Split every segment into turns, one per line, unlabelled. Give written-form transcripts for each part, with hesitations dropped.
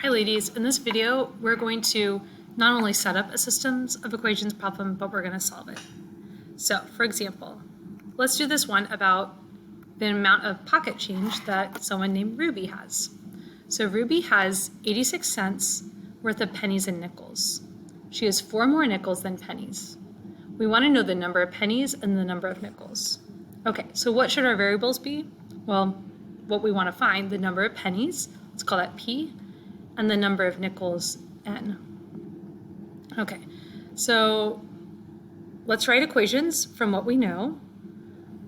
Hi ladies, in this video we're going to not only set up a systems of equations problem, but we're going to solve it. So for example, let's do this one about the amount of pocket change that someone named Ruby has. So Ruby has 86 cents worth of pennies and nickels. She has 4 more nickels than pennies. We want to know the number of pennies and the number of nickels. Okay, so what should our variables be? Well, what we want to find, the number of pennies, let's call that P, and the number of nickels, N. Okay, so let's write equations from what we know.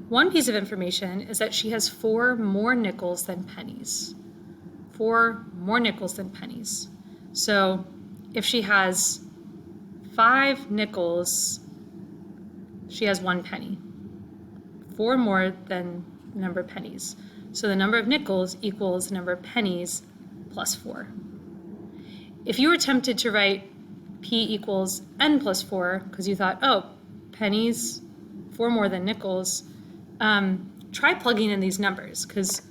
One piece of information is that she has 4 more nickels than pennies. 4 more nickels than pennies. So if she has 5 nickels, she has 1 penny. 4 more than the number of pennies. So the number of nickels equals the number of pennies plus 4. If you were tempted to write P equals N plus 4, because you thought, oh, pennies, 4 more than nickels, try plugging in these numbers, because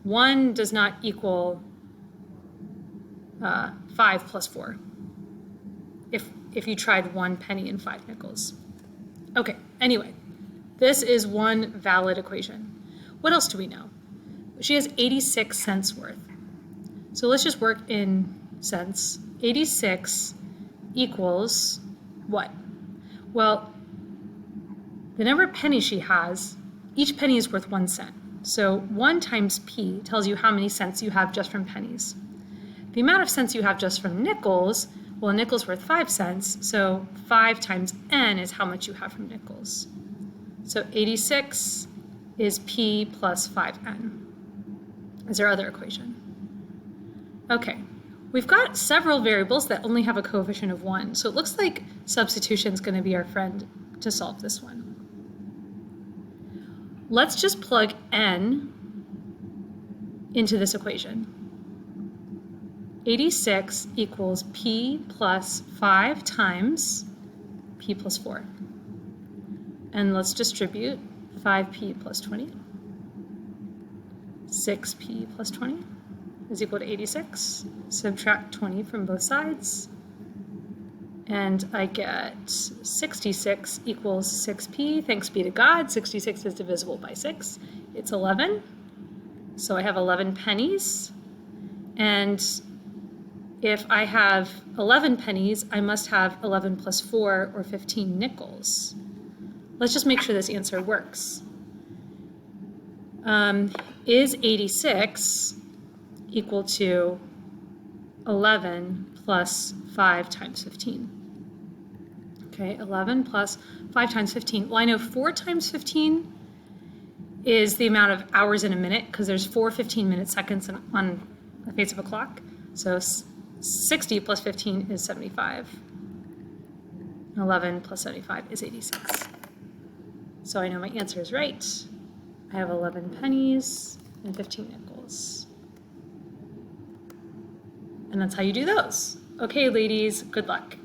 1 does not equal 5 plus 4, if you tried 1 penny and 5 nickels. Okay, anyway, this is one valid equation. What else do we know? She has 86 cents worth. So let's just work in cents. 86 equals what? Well, the number of pennies she has, each penny is worth 1 cent. So 1 times P tells you how many cents you have just from pennies. The amount of cents you have just from nickels, well, a nickel's worth 5 cents, so 5 times N is how much you have from nickels. So 86 is P plus 5N. Is our other equation. Okay, we've got several variables that only have a coefficient of 1, so it looks like substitution is going to be our friend to solve this one. Let's just plug N into this equation. 86 equals P plus 5 times P plus 4. And let's distribute 5P plus 20. 6P plus 20 is equal to 86. Subtract 20 from both sides. And I get 66 equals 6P. Thanks be to God, 66 is divisible by 6. It's 11. So I have 11 pennies. And if I have 11 pennies, I must have 11 plus 4 or 15 nickels. Let's just make sure this answer works. Is 86 equal to 11 plus 5 times 15? Okay, 11 plus 5 times 15. Well, I know 4 times 15 is the amount of hours in a minute, because there's 4 15-minute seconds on the face of a clock. So 60 plus 15 is 75. 11 plus 75 is 86. So I know my answer is right. I have 11 pennies and 15 nickels. And that's how you do those. Okay, ladies, good luck.